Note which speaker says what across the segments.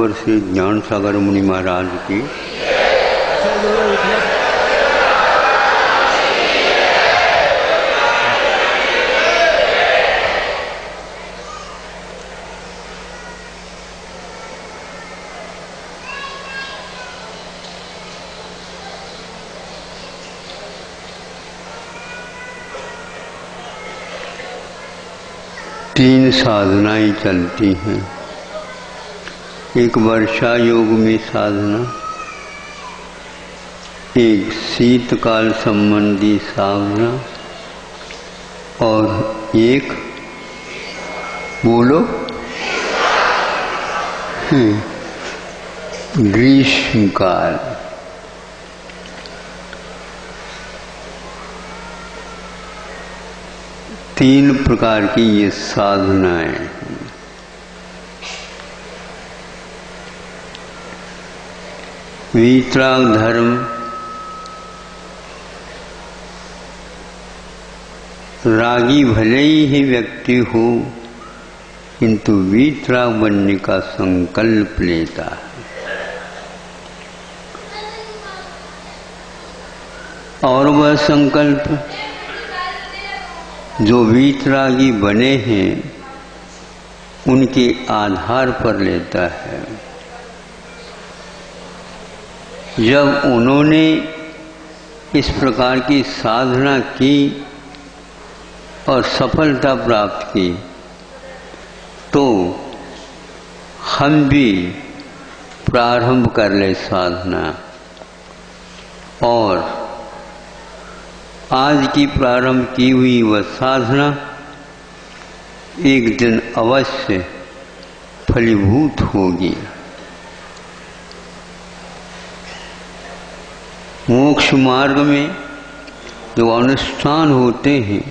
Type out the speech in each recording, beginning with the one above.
Speaker 1: सरोवर से ज्ञान सागर मुनि महाराज की। तीन साधनाएं चलती हैं। एक वर्षा योग में साधना, एक शीतकाल संबंधी साधना और एक बोलो ग्रीष्मकाल। तीन प्रकार की ये साधनाएं। वीतराग धर्म रागी भले ही व्यक्ति हो, किंतु वीतराग बनने का संकल्प लेता है। और वह संकल्प जो वीतरागी बने हैं उनके आधार पर लेता है। जब उन्होंने इस प्रकार की साधना की और सफलता प्राप्त की, तो हम भी प्रारंभ कर ले साधना। और आज की प्रारंभ की हुई वह साधना एक दिन अवश्य फलीभूत होगी। मोक्ष मार्ग में जो अनुष्ठान होते हैं,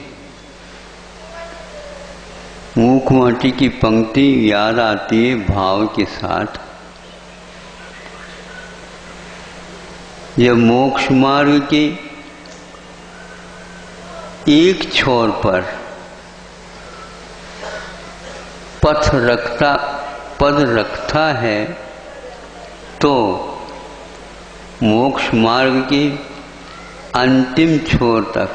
Speaker 1: मुखमाटी की पंक्ति याद आती है भाव के साथ। जब मोक्ष मार्ग के एक छोर पर पद रखता है, तो मोक्ष मार्ग के अंतिम छोर तक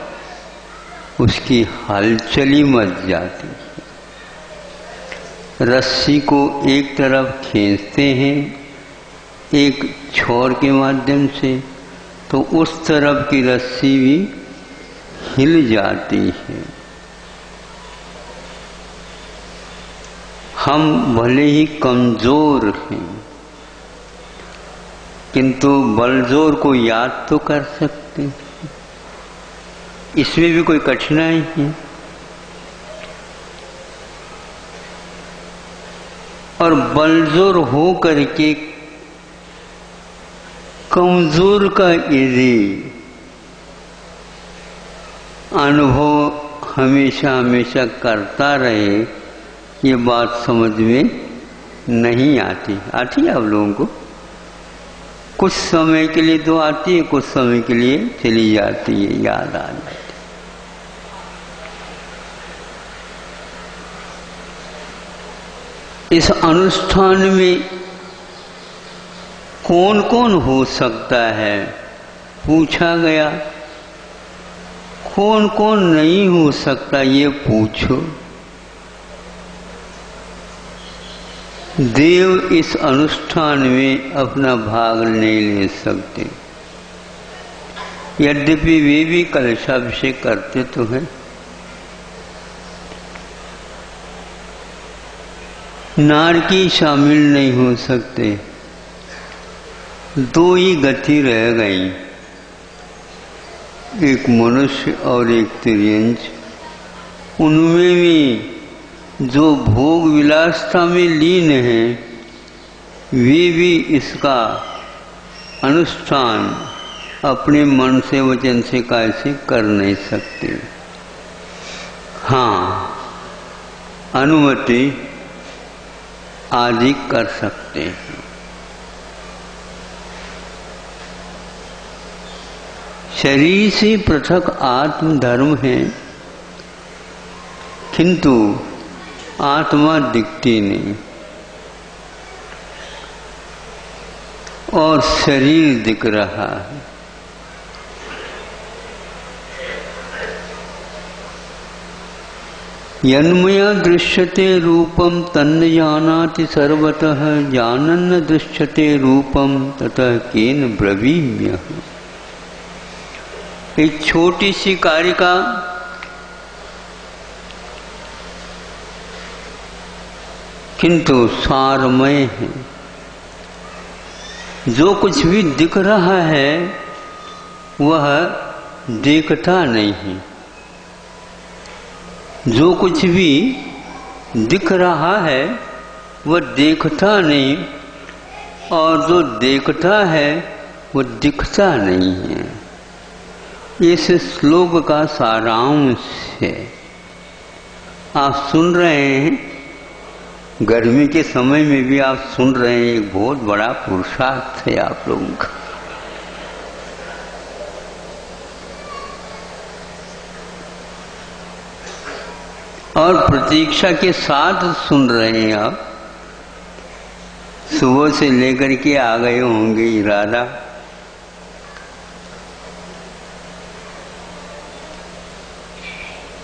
Speaker 1: उसकी हलचली मच जाती है। रस्सी को एक तरफ खींचते हैं एक छोर के माध्यम से, तो उस तरफ की रस्सी भी हिल जाती है। हम भले ही कमजोर हैं, किंतु बलजोर को याद तो कर सकते हैं। इसमें भी कोई कठिनाई है। और बलजोर हो करके कमजोर का यदि अनुभव हमेशा हमेशा करता रहे, ये बात समझ में नहीं आती। आती है आप लोगों को? कुछ समय के लिए तो आती है, कुछ समय के लिए चली जाती है, याद आ जाती। इस अनुष्ठान में कौन कौन हो सकता है पूछा गया। कौन कौन नहीं हो सकता ये पूछो। देव इस अनुष्ठान में अपना भाग नहीं ले सकते, यद्यपि वे भी कलशाभिषेक करते तो हैं। नारकी शामिल नहीं हो सकते। दो ही गति रह गई, एक मनुष्य और एक तिर्यंच। उनमें भी जो भोग विलासता में लीन है, वे भी इसका अनुष्ठान अपने मन से वचन से कैसे कर नहीं सकते। हाँ, अनुमति आदि कर सकते हैं। शरीर से पृथक आत्म धर्म है, किंतु आत्मा दिखती नहीं। और शरीर दिख रहा है। यन्मया दृश्यते रूपम तन्न जानाति सर्वतः, जानन्न दृश्यते रूपम ततः केन ब्रवीम्यः। एक छोटी सी कारिका किंतु सारमय है। जो कुछ भी दिख रहा है वह देखता नहीं है, जो कुछ भी दिख रहा है वह देखता नहीं, और जो देखता है वह दिखता नहीं है। इस श्लोक का सारांश है। आप सुन रहे हैं, गर्मी के समय में भी आप सुन रहे हैं, एक बहुत बड़ा पुरुषार्थ है आप लोगों का। और प्रतीक्षा के साथ सुन रहे हैं आप। सुबह से लेकर के आ गए होंगे इरादा।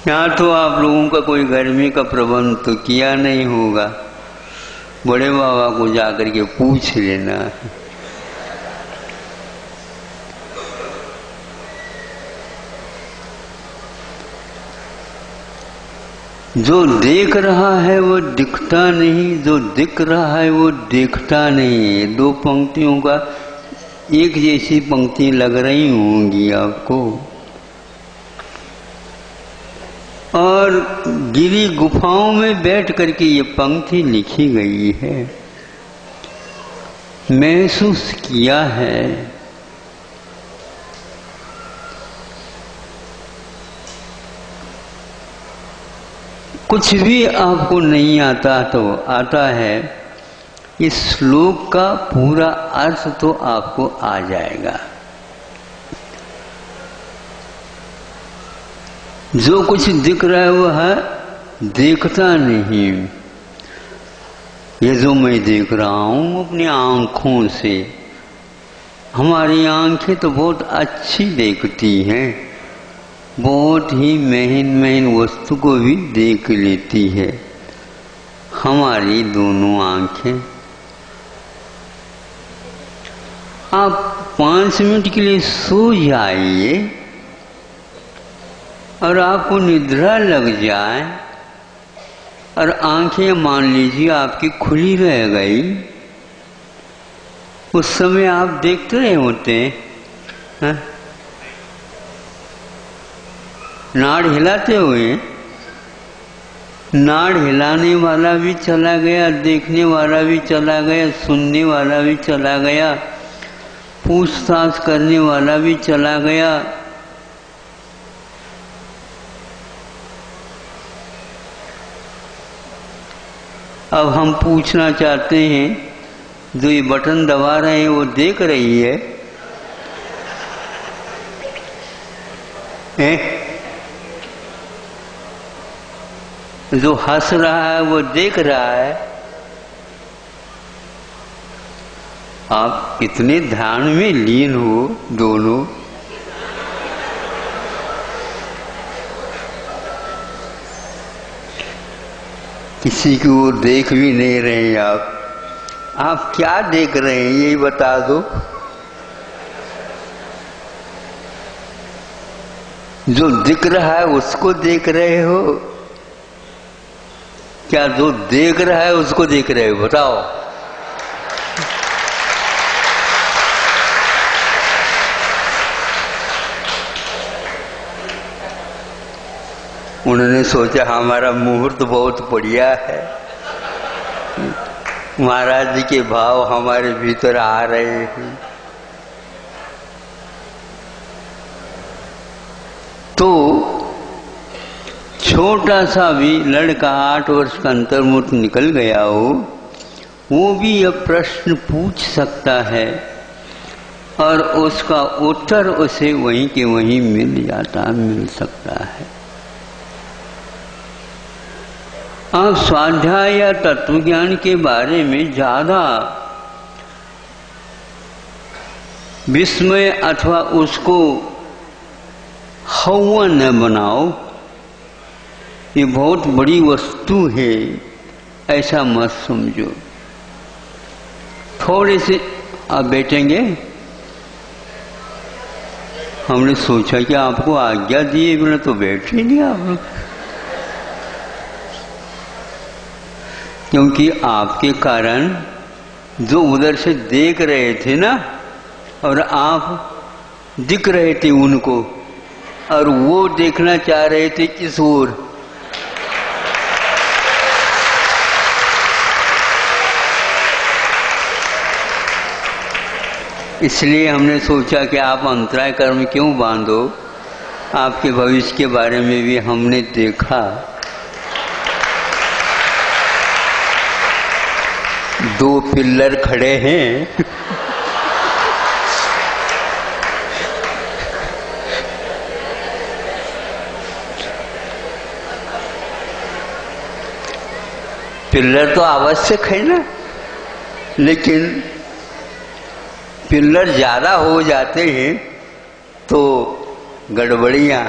Speaker 1: यहाँ तो आप लोगों का कोई गर्मी का प्रबंध तो किया नहीं होगा, बड़े बाबा को जाकर के पूछ लेना। जो देख रहा है वो दिखता नहीं, जो दिख रहा है वो देखता नहीं। दो पंक्तियों का एक जैसी पंक्ति लग रही होंगी आपको। और गिरी गुफाओं में बैठ करके ये पंक्ति लिखी गई है। महसूस किया है। कुछ भी आपको नहीं आता तो आता है, इस श्लोक का पूरा अर्थ तो आपको आ जाएगा। जो कुछ दिख रहा है वह देखता नहीं। ये जो मैं देख रहा हूं अपनी आंखों से, हमारी आंखें तो बहुत अच्छी देखती हैं, बहुत ही महीन महीन वस्तु को भी देख लेती है हमारी दोनों आंखें। आप 5 मिनट के लिए सो जाइए और आपको निद्रा लग जाए और आंखें मान लीजिए आपकी खुली रह गई, उस समय आप देखते रहे होते हैं नाड़ हिलाते हुए। नाड़ हिलाने वाला भी चला गया, देखने वाला भी चला गया, सुनने वाला भी चला गया, पूछताछ करने वाला भी चला गया। अब हम पूछना चाहते हैं, जो ये बटन दबा रहे हैं वो देख रही है, जो हंस रहा है वो देख रहा है। आप कितने ध्यान में लीन हो दोनों। किसी की ओर देख भी नहीं रहे आप क्या देख रहे हैं यही बता दो। जो दिख रहा है उसको देख रहे हो, क्या जो देख रहा है उसको देख रहे हो? बताओ। उन्होंने सोचा हमारा मुहूर्त बहुत बढ़िया है, महाराज जी के भाव हमारे भीतर आ रहे हैं। तो छोटा सा भी लड़का 8 वर्ष का अंतर्मुख निकल गया हो, वो भी यह प्रश्न पूछ सकता है और उसका उत्तर उसे वहीं के वहीं मिल सकता है। आप स्वाध्याय या तत्वज्ञान के बारे में ज्यादा विस्मय अथवा उसको हवा न बनाओ, ये बहुत बड़ी वस्तु है ऐसा मत समझो। थोड़े से आप बैठेंगे, हमने सोचा कि आपको आज्ञा दिए बिना तो बैठ ही नहीं आप लोग, क्योंकि आपके कारण जो उधर से देख रहे थे ना, और आप दिख रहे थे उनको, और वो देखना चाह रहे थे किस ओर। इसलिए हमने सोचा कि आप अंतराय कर्म क्यों बांधो। आपके भविष्य के बारे में भी हमने देखा, 2 पिल्लर खड़े हैं पिल्लर तो आवश्यक है ना, लेकिन पिल्लर ज्यादा हो जाते हैं तो गड़बड़ियां।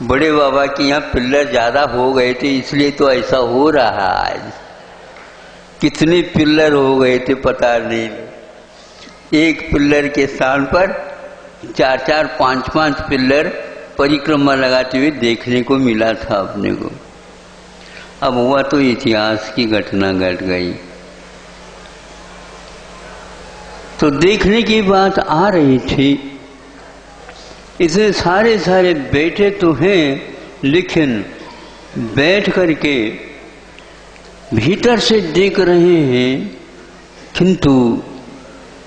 Speaker 1: बड़े बाबा के यहाँ पिल्लर ज्यादा हो गए थे, इसलिए तो ऐसा हो रहा है। आज कितने पिल्लर हो गए थे पता नहीं। एक पिल्लर के स्थान पर 4-4, 5-5 पिल्लर परिक्रमा लगाते हुए देखने को मिला था अपने को। अब हुआ तो इतिहास की घटना घट गई। तो देखने की बात आ रही थी, इतने सारे बैठे तो हैं, लेकिन बैठ करके भीतर से देख रहे हैं, किंतु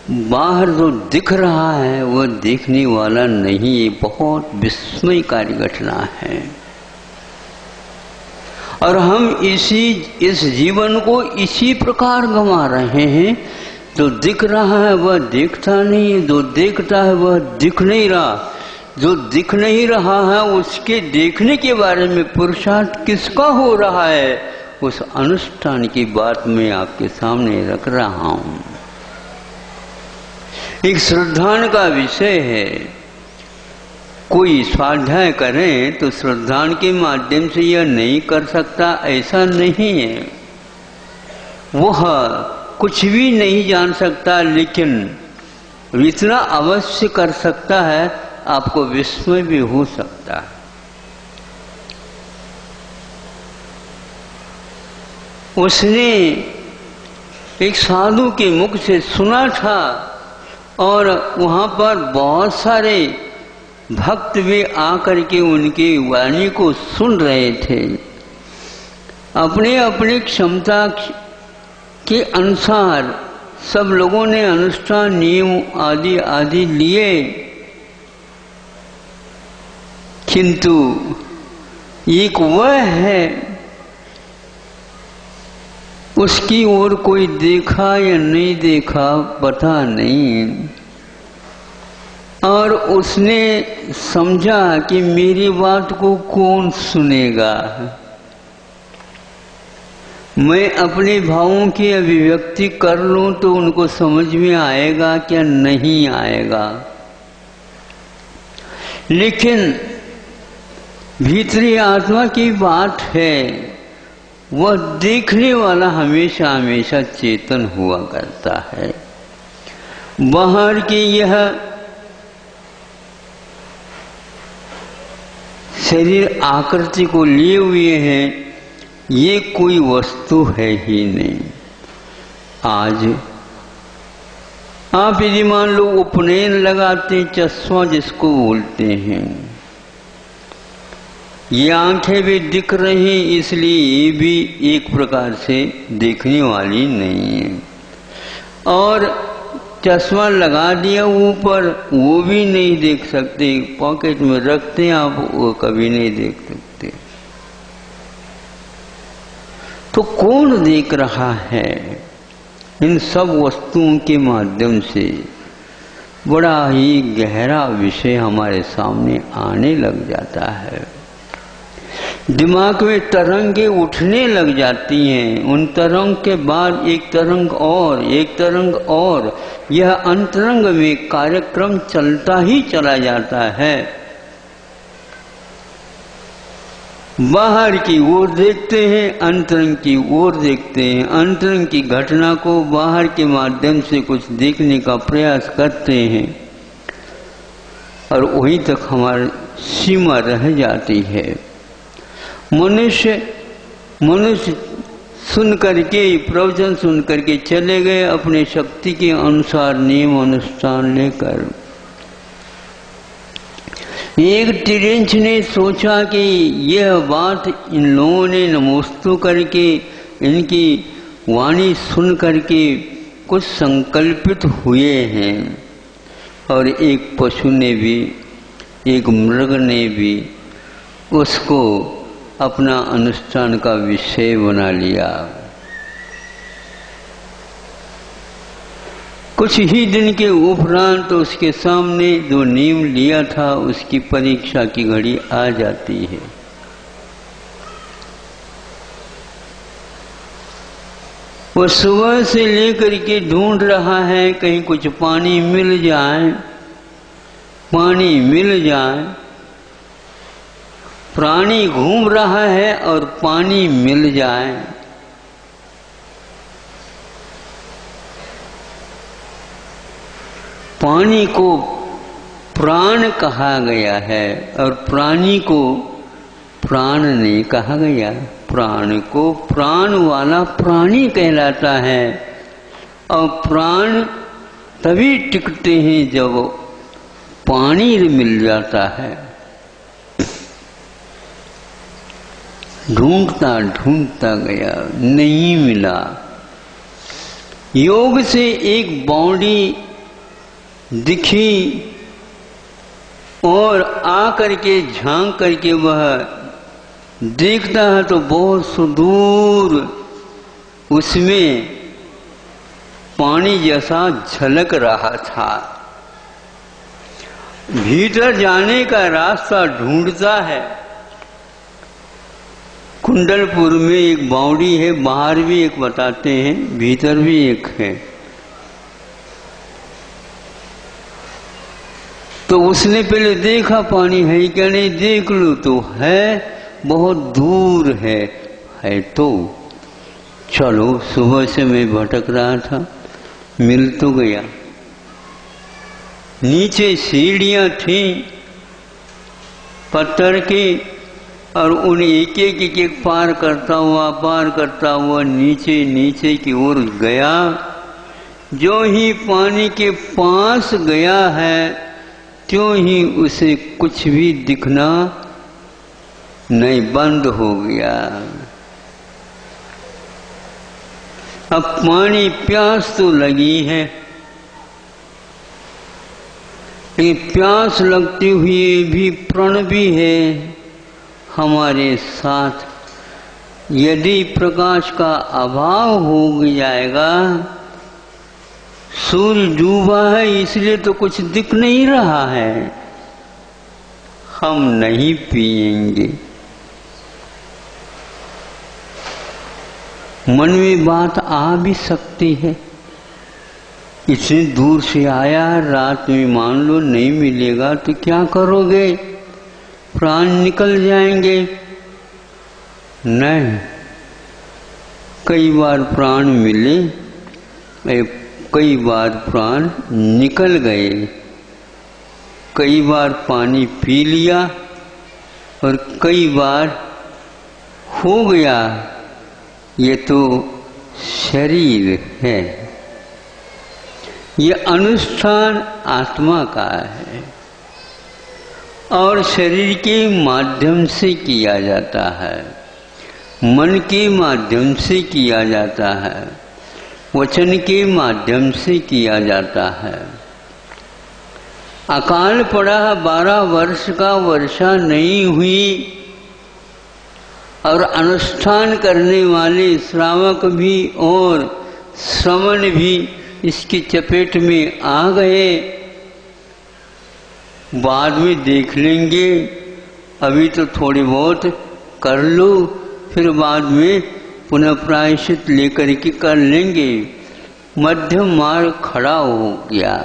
Speaker 1: बाहर जो दिख रहा है वह देखने वाला नहीं। ये बहुत विस्मयकारी घटना है। और हम इस जीवन को इसी प्रकार गंवा रहे हैं। जो दिख रहा है वह देखता नहीं, जो देखता है वह दिख नहीं रहा, जो दिख नहीं रहा है उसके देखने के बारे में पुरुषार्थ किसका हो रहा है, उस अनुष्ठान की बात मैं आपके सामने रख रहा हूं। एक श्रद्धान का विषय है। कोई स्वाध्याय करें तो श्रद्धान के माध्यम से यह नहीं कर सकता ऐसा नहीं है। वह कुछ भी नहीं जान सकता, लेकिन इतना अवश्य कर सकता है, आपको विस्मय भी हो सकता है। उसने एक साधु के मुख से सुना था, और वहां पर बहुत सारे भक्त भी आकर के उनकी वाणी को सुन रहे थे। अपने अपनी क्षमता के अनुसार सब लोगों ने अनुष्ठान नियम आदि आदि लिए, किंतु एक वह है, उसकी ओर कोई देखा या नहीं देखा पता नहीं, और उसने समझा कि मेरी बात को कौन सुनेगा। मैं अपने भावों की अभिव्यक्ति कर लूं तो उनको समझ में आएगा क्या नहीं आएगा। लेकिन भीतरी आत्मा की बात है, वह देखने वाला हमेशा हमेशा चेतन हुआ करता है। बाहर की यह शरीर आकृति को लिए हुए हैं, ये कोई वस्तु है ही नहीं। आज आप यदि मान लो उपनयन लगाते, चश्मा जिसको बोलते हैं, ये आंखें भी दिख रही, इसलिए ये भी एक प्रकार से देखने वाली नहीं है। और चश्मा लगा दिया ऊपर, वो भी नहीं देख सकते, पॉकेट में रखते हैं आप, वो कभी नहीं देख सकते। तो कौन देख रहा है? इन सब वस्तुओं के माध्यम से बड़ा ही गहरा विषय हमारे सामने आने लग जाता है दिमाग में तरंगे उठने लग जाती हैं। उन तरंग के बाद एक तरंग और, एक तरंग और, यह अंतरंग में कार्यक्रम चलता ही चला जाता है। बाहर की ओर देखते हैं, अंतरंग की ओर देखते हैं, अंतरंग की घटना को बाहर के माध्यम से कुछ देखने का प्रयास करते हैं और वहीं तक हमारी सीमा रह जाती है। मनुष्य सुन करके, प्रवचन सुन करके चले गए अपने शक्ति के अनुसार नियम अनुष्ठान लेकर। एक टिरेंच ने सोचा कि यह बात इन लोगों ने नमोस्तु करके, इनकी वाणी सुन करके कुछ संकल्पित हुए हैं, और एक पशु ने भी, एक मृग ने भी उसको अपना अनुष्ठान का विषय बना लिया। कुछ ही दिन के उपरांत तो उसके सामने जो नियम लिया था उसकी परीक्षा की घड़ी आ जाती है। वो सुबह से लेकर के ढूंढ रहा है कहीं कुछ पानी मिल जाए, पानी मिल जाए। प्राणी घूम रहा है और पानी मिल जाए। पानी को प्राण कहा गया है और प्राणी को प्राण नहीं कहा गया। प्राण को प्राण वाला प्राणी कहलाता है, और प्राण तभी टिकते हैं जब पानी मिल जाता है। ढूंढता ढूंढता गया, नहीं मिला। योग से एक बाउंड्री दिखी और आकर के झांक करके वह देखता है तो बहुत सुदूर उसमें पानी जैसा झलक रहा था। भीतर जाने का रास्ता ढूंढता है। कुंडलपुर में एक बावड़ी है, बाहर भी एक बताते हैं, भीतर भी एक है। तो उसने पहले देखा पानी है क्या नहीं, देख लो तो है, बहुत दूर है तो चलो। सुबह से मैं भटक रहा था, मिल तो गया। नीचे सीढ़ियां थी पत्थर की, और उन एक एक पार करता हुआ नीचे की ओर गया। जो ही पानी के पास गया है त्यों ही उसे कुछ भी दिखना नहीं, बंद हो गया। अब पानी प्यास तो लगी है, लेकिन प्यास लगते हुए भी प्रण भी है हमारे साथ। यदि प्रकाश का अभाव हो जाएगा, सूर्य डूबा है इसलिए तो कुछ दिख नहीं रहा है, हम नहीं पिएंगे। मन में बात आ भी सकती है, इतनी दूर से आया, रात में मान लो नहीं मिलेगा तो क्या करोगे, प्राण निकल जाएंगे। नहीं, कई बार प्राण मिले, कई बार प्राण निकल गए, कई बार पानी पी लिया और कई बार हो गया ये तो शरीर है। ये अनुष्ठान आत्मा का है और शरीर के माध्यम से किया जाता है, मन के माध्यम से किया जाता है, वचन के माध्यम से किया जाता है। अकाल पड़ा 12 वर्ष का, वर्षा नहीं हुई और अनुष्ठान करने वाले श्रावक भी और श्रवण भी इसकी चपेट में आ गए। बाद में देख लेंगे, अभी तो थोड़ी बहुत कर लो, फिर बाद में पुनः प्रायश्चित लेकर के कर लेंगे। मध्यम मार्ग खड़ा हो गया,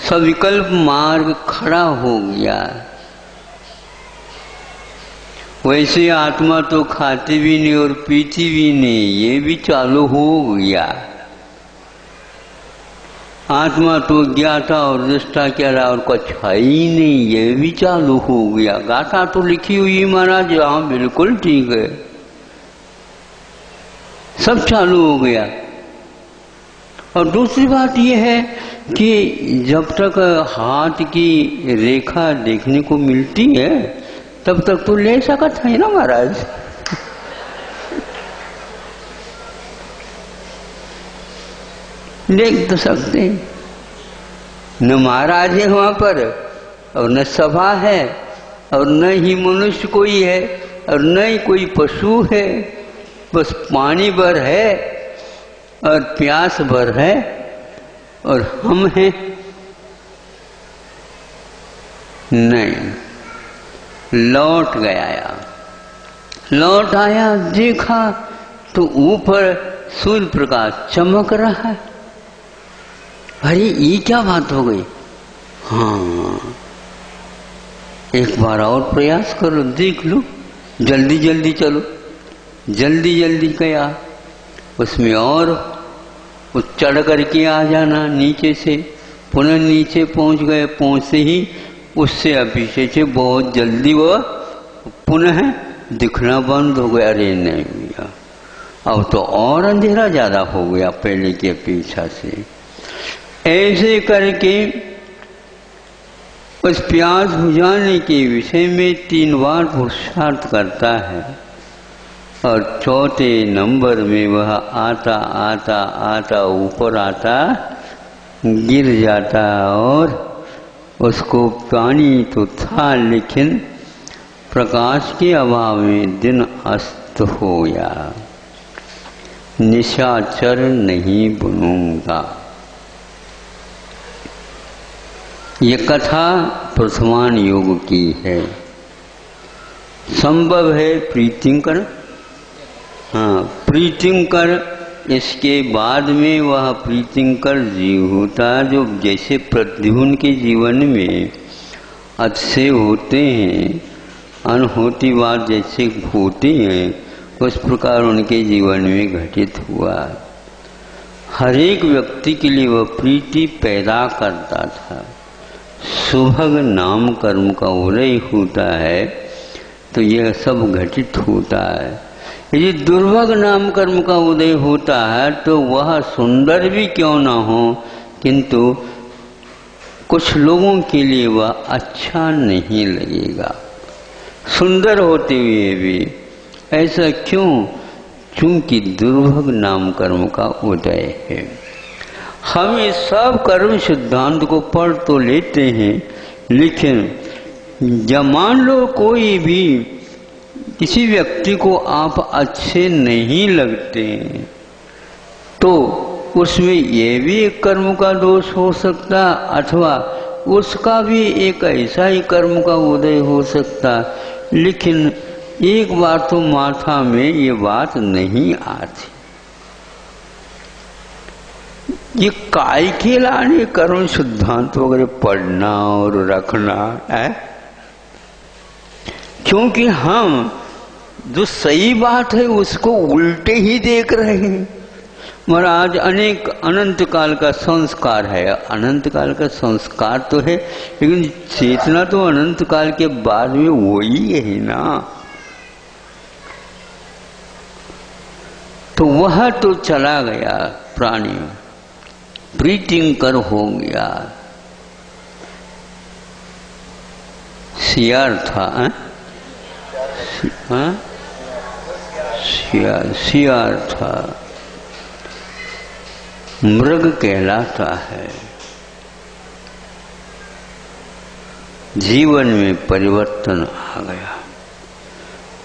Speaker 1: सविकल्प मार्ग खड़ा हो गया। वैसे आत्मा तो खाती भी नहीं और पीती भी नहीं, ये भी चालू हो गया। आत्मा तो ज्ञाता और दृष्टा के अलावा और कुछ है ही नहीं, ये भी चालू हो गया। गाथा तो लिखी हुई महाराज, हाँ बिल्कुल ठीक है, सब चालू हो गया। और दूसरी बात यह है कि जब तक हाथ की रेखा देखने को मिलती है तब तक तो ले सकत है ना महाराज। देख तो सकते हैं, न महाराज है वहां पर और न सभा है और न ही मनुष्य कोई है और न ही कोई पशु है, बस पानी भर है और प्यास भर है और हम हैं। नहीं, लौट गया, लौट आया, देखा तो ऊपर सूर्य प्रकाश चमक रहा है। अरे ये क्या बात हो गई? हाँ, एक बार और प्रयास करो, देख लो, जल्दी जल्दी चलो, जल्दी जल्दी गया उसमें और चढ़ करके आ जाना नीचे से, पुनः नीचे पहुंच गए। पहुंचते ही उससे पीछे से बहुत जल्दी वह पुनः दिखना बंद हो गया। अरे नहीं भैया, अब तो और अंधेरा ज्यादा हो गया पहले के अपेक्षा से। ऐसे करके उस प्यास बुझाने के विषय में 3 बार पुरुषार्थ करता है और चौथे नंबर में वह आता आता आता ऊपर आता गिर जाता और उसको पानी तो था लेकिन प्रकाश के अभाव में दिन अस्त हो गया। निशाचर नहीं बनूंगा। ये कथा प्रथमान योग की है। संभव है प्रीतिंकर, हाँ प्रीतिंकर, इसके बाद में वह प्रीतिंकर जीव होता जो जैसे प्रद्युम्न के जीवन में अच्छे होते हैं, अनहोती बात जैसे होती हैं, उस प्रकार उनके जीवन में घटित हुआ। हर एक व्यक्ति के लिए वह प्रीति पैदा करता था। सुभग नाम कर्म का उदय होता है तो यह सब घटित होता है। यदि दुर्भग नाम कर्म का उदय होता है तो वह सुंदर भी क्यों ना हो, किंतु कुछ लोगों के लिए वह अच्छा नहीं लगेगा, सुंदर होते हुए भी। ऐसा क्यों? क्योंकि दुर्भग नाम कर्म का उदय है। हम इस सब कर्म सिद्धांत को पढ़ तो लेते हैं, लेकिन जब मान लो कोई भी किसी व्यक्ति को आप अच्छे नहीं लगते तो उसमें यह भी एक कर्म का दोष हो सकता, अथवा उसका भी एक ऐसा ही कर्म का उदय हो सकता। लेकिन एक बार तो माथा में ये बात नहीं आती, ये काय के लाने कर्म सिद्धांत वगैरह पढ़ना और रखना है। क्योंकि हम जो सही बात है उसको उल्टे ही देख रहे हैं। महाराज अनेक अनंत काल का संस्कार है, अनंत काल का संस्कार तो है, लेकिन चेतना तो अनंत काल के बाद में वही है ना। तो वह तो चला गया प्राणी, प्रीतिंकर हो गया। सियार था, सियार था, मृग कहलाता है। जीवन में परिवर्तन आ गया।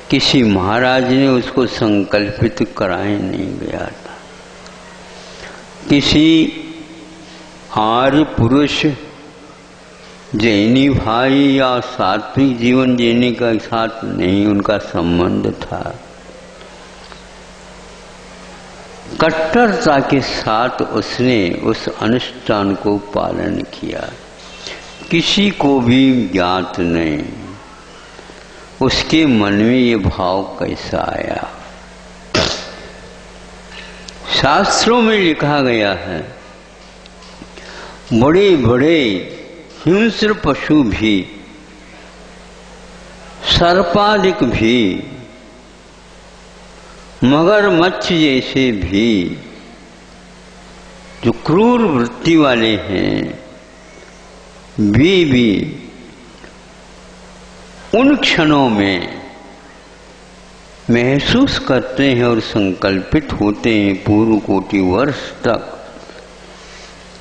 Speaker 1: किसी महाराज ने उसको संकल्पित कराए नहीं गया था। किसी आर्य पुरुष जैनी भाई या सात्विक जीवन जीने का साथ नहीं उनका संबंध था। कट्टरता के साथ उसने उस अनुष्ठान को पालन किया, किसी को भी ज्ञात नहीं उसके मन में ये भाव कैसा आया। शास्त्रों में लिखा गया है, बड़े बड़े हिंस्र पशु भी, सर्पादिक भी, मगरमच्छ जैसे भी जो क्रूर वृत्ति वाले हैं, वे भी उन क्षणों में महसूस करते हैं और संकल्पित होते हैं पूर्व कोटि वर्ष तक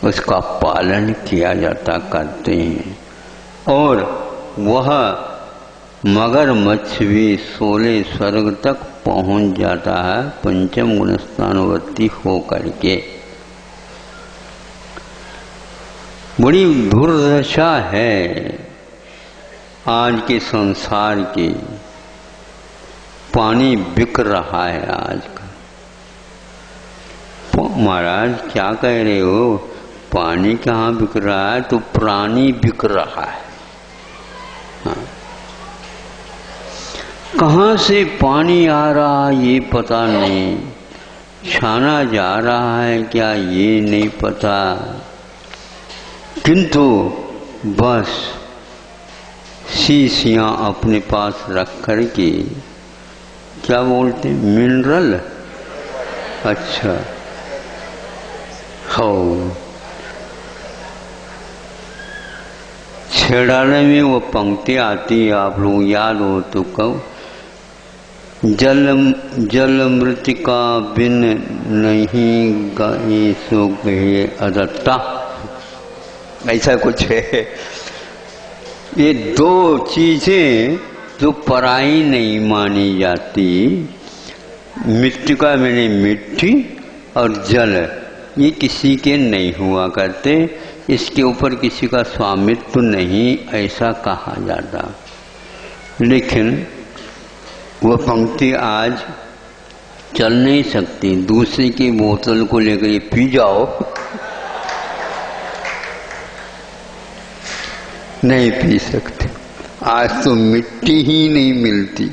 Speaker 1: उसका पालन किया जाता करते हैं। और वह मगरमच्छ भी 16 स्वर्ग तक पहुंच जाता है पंचम गुणस्थानवर्ती हो करके। बड़ी दुर्दशा है आज के संसार की। पानी बिक रहा है आज का। महाराज क्या कह रहे हो, पानी कहाँ बिक रहा है, तो प्राणी बिक रहा है। हाँ। कहाँ से पानी आ रहा है ये पता नहीं, छाना जा रहा है क्या ये नहीं पता, किंतु बस शीशियां अपने पास रख कर के, क्या बोलते हैं, मिनरल, अच्छा हो, छेड़ाने में वो पंक्ति आती है, आप लोग याद हो तो कहो, जल मृतिका बिन नहीं गए सो गए अदत्ता, ऐसा कुछ है। ये दो चीजें जो पराई नहीं मानी जाती, मिट्टी का मैंने मिट्टी और जल, ये किसी के नहीं हुआ करते, इसके ऊपर किसी का स्वामित्व तो नहीं ऐसा कहा जाता। लेकिन वह पंक्ति आज चल नहीं सकती। दूसरे की बोतल को लेकर ये पी जाओ, नहीं पी सकते। आज तो मिट्टी ही नहीं मिलती।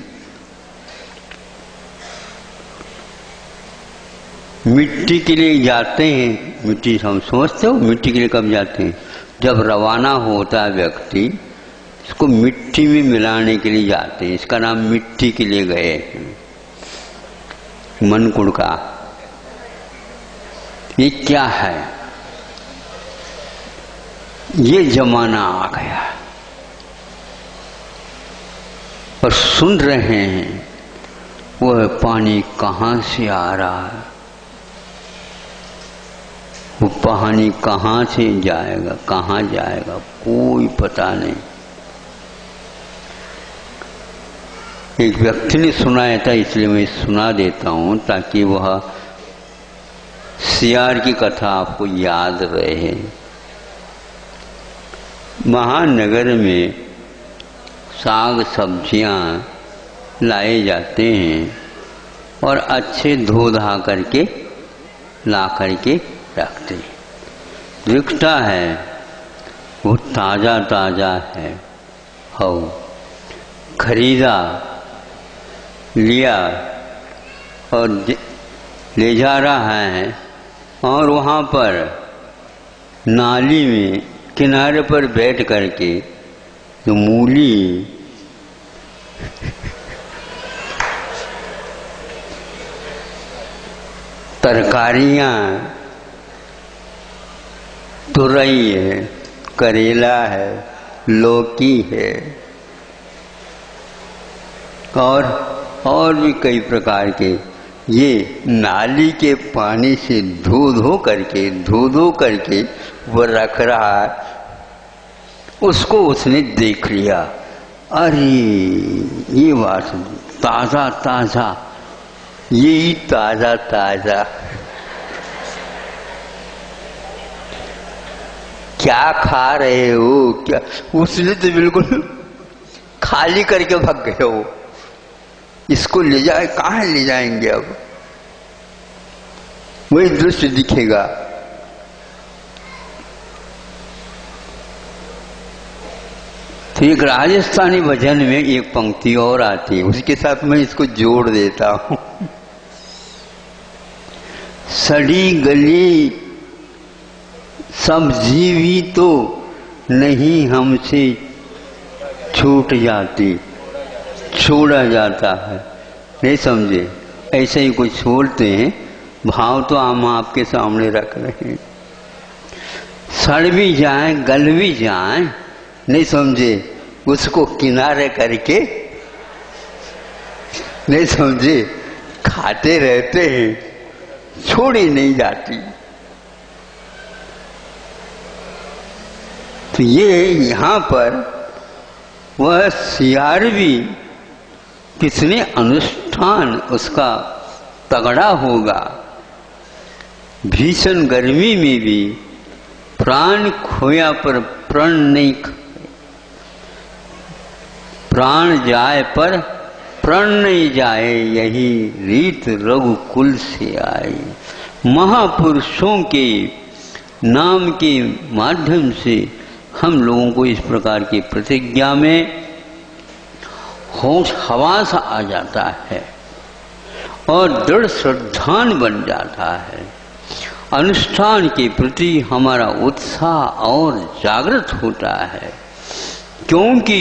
Speaker 1: मिट्टी के लिए जाते हैं, मिट्टी हम समझते हो, मिट्टी के लिए कब जाते हैं, जब रवाना होता है व्यक्ति, इसको मिट्टी में मिलाने के लिए जाते हैं। इसका नाम मिट्टी के लिए गए हैं। मनकुड़ का ये क्या है, ये जमाना आ गया और सुन रहे हैं वह पानी कहाँ से आ रहा है, वो पानी कहाँ से जाएगा, कहाँ जाएगा, कोई पता नहीं। एक व्यक्ति ने सुनाया था, इसलिए मैं सुना देता हूँ ताकि वह सियार की कथा आपको याद रहे। महानगर में साग सब्जियां लाए जाते हैं और अच्छे धो धा करके ला करके रखते हैं। दिखता है वो ताज़ा ताज़ा है, हो खरीदा, लिया और ले जा रहा है, और वहाँ पर नाली में किनारे पर बैठ करके तो मूली, तरकारियाँ, तुरई है, करेला है, लौकी है और भी कई प्रकार के, ये नाली के पानी से धो धो करके वो रख रहा है। उसको उसने देख लिया, अरे ये बात ताज़ा ताज़ा, यही ताज़ा ताज़ा, क्या खा रहे हो, क्या? उसने तो बिल्कुल खाली करके भाग गए हो। इसको ले जाए, कहाँ ले जाएंगे अब? वही दृश्य दिखेगा। तो एक राजस्थानी भजन में एक पंक्ति और आती है, उसके साथ मैं इसको जोड़ देता हूं। सड़ी गली सब जीवी तो नहीं हमसे छूट जाती, छोड़ा जाता है। नहीं समझे? ऐसे ही कुछ छोड़ते हैं, भाव तो हम आपके सामने रख रहे हैं। सड़ भी जाए, गल भी जाए, नहीं समझे, उसको किनारे करके, नहीं समझे, खाते रहते हैं, छोड़ी नहीं जाती। तो ये यहाँ पर वह सियारवी कितने अनुष्ठान उसका तगड़ा होगा। भीषण गर्मी में भी प्राण खोया पर प्रण नहीं, प्राण जाए पर प्रण नहीं जाए, यही रीत रघुकुल से आई। महापुरुषों के नाम के माध्यम से हम लोगों को इस प्रकार की प्रतिज्ञा में होश हवास आ जाता है और दृढ़ श्रद्धान बन जाता है। अनुष्ठान के प्रति हमारा उत्साह और जागृत होता है, क्योंकि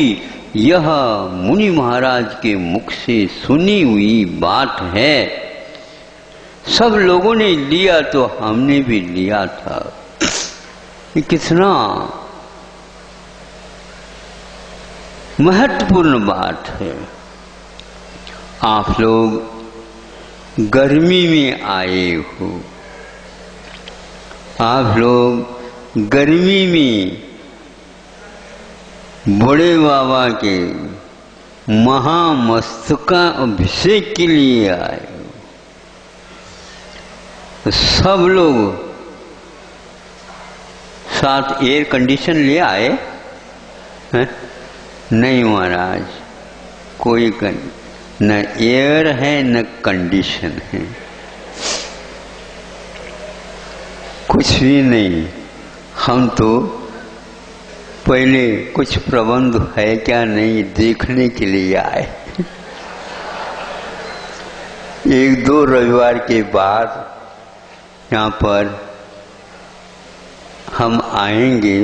Speaker 1: यह मुनि महाराज के मुख से सुनी हुई बात है। सब लोगों ने लिया तो हमने भी लिया था। ये कितना महत्वपूर्ण बात है। आप लोग गर्मी में आए हो, आप लोग गर्मी में बड़े बाबा के महामस्तका अभिषेक के लिए आए हो। सब लोग साथ एयर कंडीशन ले आए हैं? नहीं महाराज, कोई न एयर है न कंडीशन है, कुछ भी नहीं। हम तो पहले कुछ प्रबंध है क्या नहीं देखने के लिए आए। एक दो रविवार के बाद यहाँ पर हम आएंगे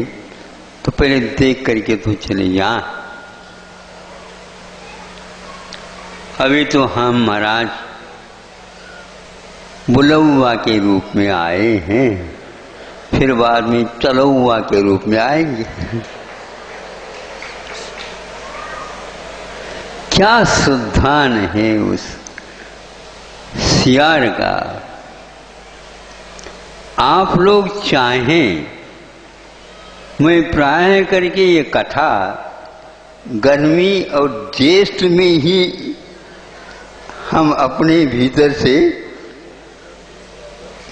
Speaker 1: तो पहले देख करके तो चले जा। अभी तो हम महाराज बुलौआ के रूप में आए हैं, फिर बाद में चलौआ के रूप में आएंगे। क्या श्रद्धान है उस सियार का। आप लोग चाहें, मैं प्राय करके ये कथा गर्मी और ज्येष्ठ में ही हम अपने भीतर से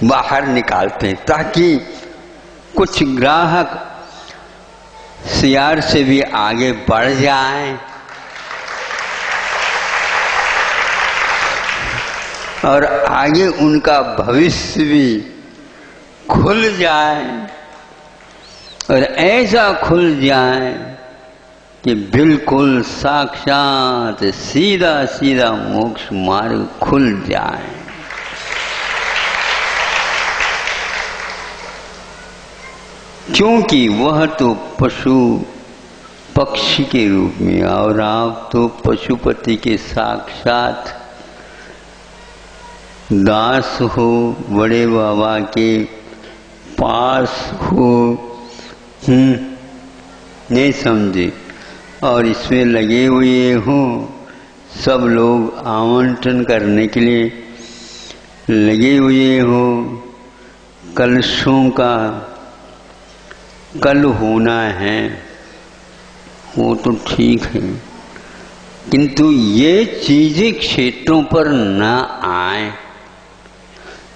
Speaker 1: बाहर निकालते हैं, ताकि कुछ ग्राहक सियार से भी आगे बढ़ जाएं और आगे उनका भविष्य भी खुल जाए, और ऐसा खुल जाए कि बिल्कुल साक्षात सीधा सीधा मोक्ष मार्ग खुल जाए। क्योंकि वह तो पशु पक्षी के रूप में, और आप तो पशुपति के साक्षात दास हो, बड़े बाबा के पास हो। नहीं समझे? और इसमें लगे हुए हो, सब लोग आमंत्रण करने के लिए लगे हुए हो। कलशों का कल होना है, वो तो ठीक है, किंतु ये चीजें क्षेत्रों पर न आए,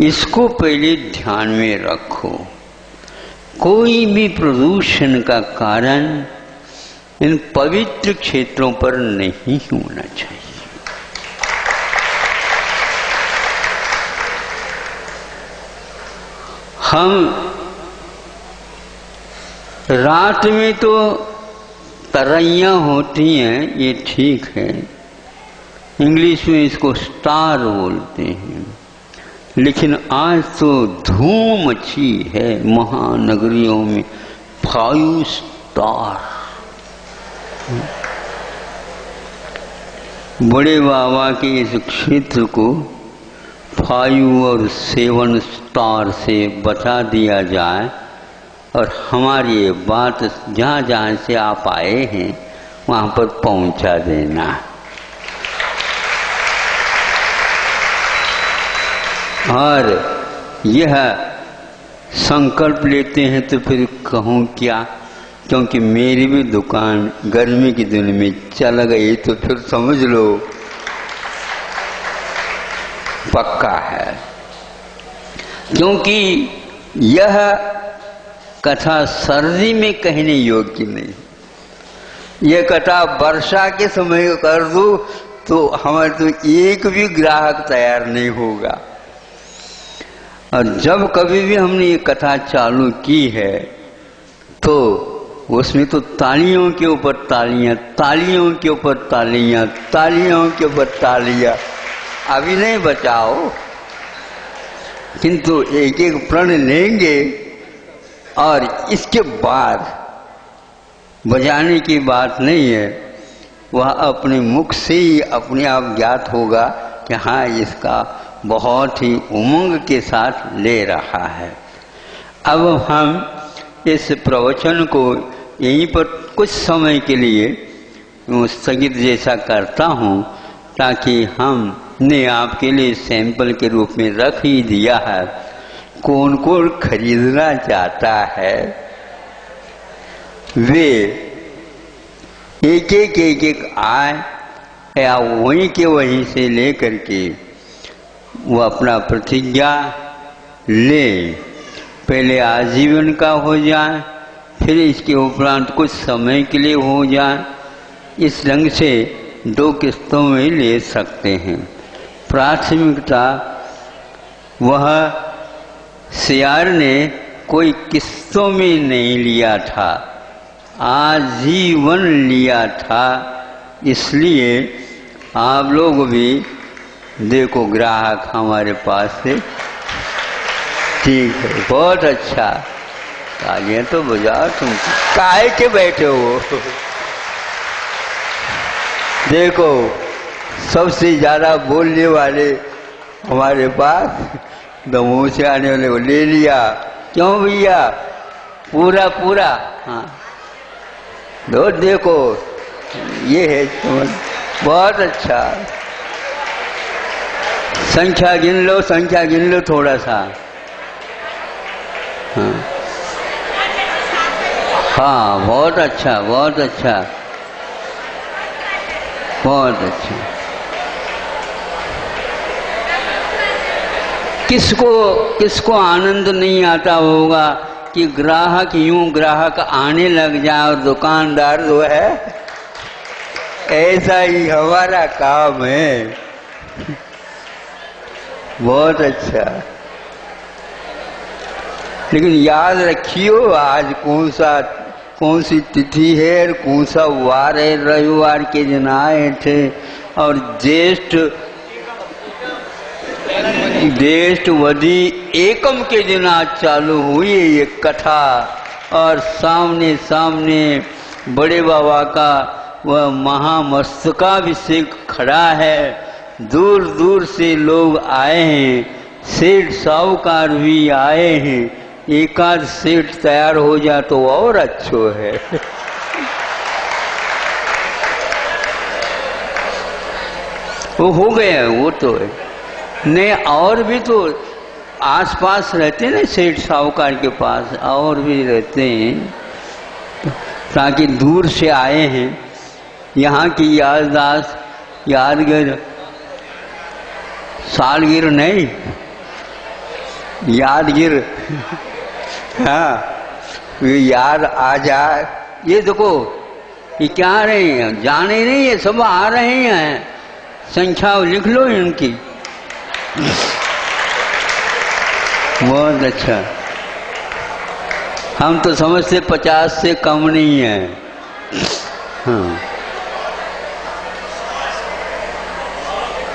Speaker 1: इसको पहले ध्यान में रखो। कोई भी प्रदूषण का कारण इन पवित्र क्षेत्रों पर नहीं होना चाहिए। हम रात में तो तरैयां होती हैं, ये ठीक है, इंग्लिश में इसको स्टार बोलते हैं, लेकिन आज तो धूम मची है महानगरियों में 5 स्टार। बड़े बाबा के इस क्षेत्र को 5 और 7 स्टार से बचा दिया जाए और हमारी ये बात जहाँ जहाँ से आप आए हैं वहाँ पर पहुँचा देना। और यह संकल्प लेते हैं तो फिर कहूँ क्या, क्योंकि मेरी भी दुकान गर्मी के दिन में चल गई तो फिर समझ लो पक्का है। क्योंकि यह कथा सर्दी में कहने योग्य नहीं। यह कथा वर्षा के समय कर दो तो हमारे तो एक भी ग्राहक तैयार नहीं होगा। और जब कभी भी हमने ये कथा चालू की है तो उसमें तो तालियों के ऊपर तालियां, तालियों के ऊपर तालियां, तालियों के ऊपर तालियां। अभी नहीं बचाओ, किंतु एक एक प्रण लेंगे और इसके बाद बजाने की बात नहीं है, वह अपने मुख से ही अपने आप ज्ञात होगा कि हाँ इसका बहुत ही उमंग के साथ ले रहा है। अब हम इस प्रवचन को यहीं पर कुछ समय के लिए स्थगित जैसा करता हूँ, ताकि हमने आपके लिए सैंपल के रूप में रख ही दिया है। कौन कौन खरीदना चाहता है वे एक एक आए या वहीं के वहीं से लेकर के वो अपना प्रतिज्ञा ले। पहले आजीवन का हो जाए, फिर इसके उपरांत कुछ समय के लिए हो जाए। इस ढंग से 2 किस्तों में ले सकते हैं। प्राथमिकता वह सियार ने कोई किस्तों में नहीं लिया था, आजीवन लिया था। इसलिए आप लोग भी देखो ग्राहक हमारे पास से, ठीक है, बहुत अच्छा। तालियां तो बजाओ, तुम काहे के बैठे हो। देखो सबसे ज्यादा बोलने वाले हमारे पास मुँह से आने वाले को ले लिया। क्यों भैया, पूरा पूरा, हाँ दो देखो ये है समझ, बहुत अच्छा। संख्या गिन लो, संख्या गिन लो थोड़ा सा। हाँ हाँ, बहुत अच्छा, बहुत अच्छा, बहुत अच्छा। किसको आनंद नहीं आता होगा कि ग्राहक यूं ग्राहक आने लग जाए और दुकानदार जो है, ऐसा ही हमारा काम है। बहुत अच्छा। लेकिन याद रखियो आज कौन सी तिथि है और कौन सा वार है। रविवार के दिन आए थे और ज्येष्ठवदी एकम के दिन आज चालू हुई ये कथा। और सामने सामने बड़े बाबा का वह महामस्तकाभिषेक खड़ा है। दूर दूर से लोग आए हैं, सेठ साहूकार भी आए हैं। एकाध सेठ तैयार हो जाए तो और अच्छो है। वो हो गया, वो तो है नहीं। और भी तो आसपास रहते ना सेठ साहूकार के पास, और भी रहते हैं। ताकि दूर से आए हैं, यहाँ की याददाश्त यादगिर, सालगिर नहीं यादगिर, हाँ ये यार आ जाए, ये देखो ये क्या आ रहे हैं, जाने नहीं, ये सब आ रहे हैं, संख्या लिख लो इनकी। बहुत अच्छा। हम तो समझते 50 से कम नहीं है। हाँ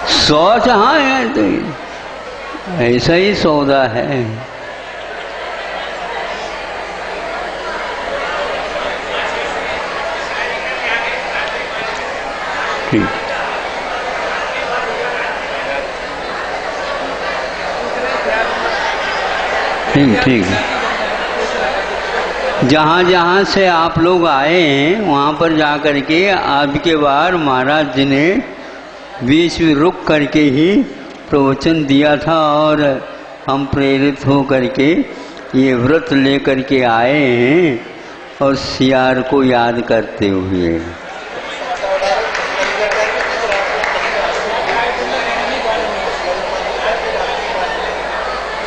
Speaker 1: 100, हाँ है तो ऐसा ही सौदा है। ठीक ठीक ठीक। जहाँ जहाँ से आप लोग आए हैं वहाँ पर जा कर के आपके बार महाराज जी ने बीच में रुक करके ही प्रवचन दिया था और हम प्रेरित हो करके ये व्रत ले करके आए हैं और सियार को याद करते हुए।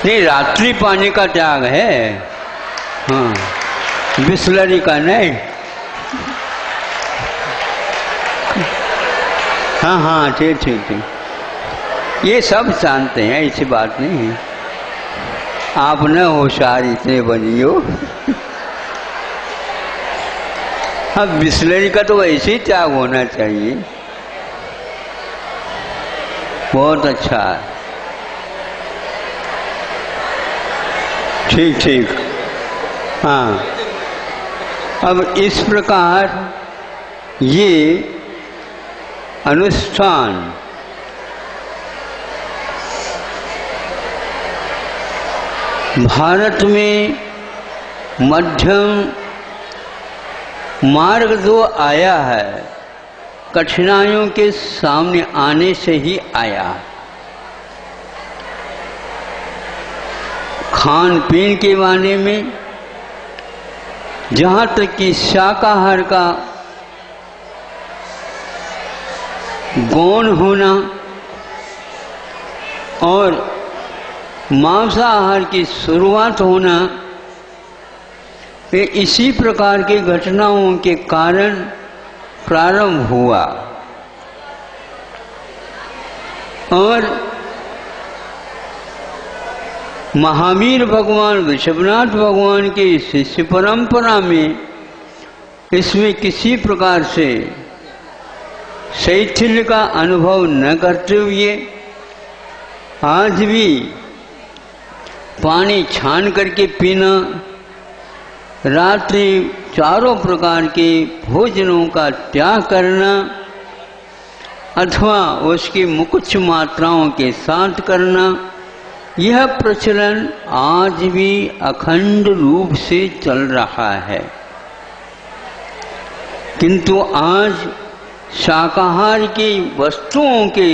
Speaker 1: नहीं, रात्रि पानी का त्याग है। हाँ बिस्लरी का नहीं। हाँ हाँ ठीक ठीक ठीक, ये सब जानते हैं, ऐसी बात नहीं है। आप न होशियार इतने बनियो। हाँ बिस्लरी का तो ऐसे ही त्याग होना चाहिए। बहुत अच्छा है। ठीक ठीक। हाँ अब इस प्रकार ये अनुष्ठान भारत में मध्यम मार्ग जो आया है, कठिनाइयों के सामने आने से ही आया। खान पीन के माने में जहाँ तक कि शाकाहार का गौण होना और मांसाहार की शुरुआत होना, ये इसी प्रकार की घटनाओं के कारण प्रारंभ हुआ। और महावीर भगवान ऋषभनाथ भगवान की शिष्य परंपरा में इसमें किसी प्रकार से शैथिल्य का अनुभव न करते हुए आज भी पानी छान करके पीना, रात्रि चारों प्रकार के भोजनों का त्याग करना अथवा उसकी मुकुच मात्राओं के साथ करना, यह प्रचलन आज भी अखंड रूप से चल रहा है। किंतु आज शाकाहार की वस्तुओं के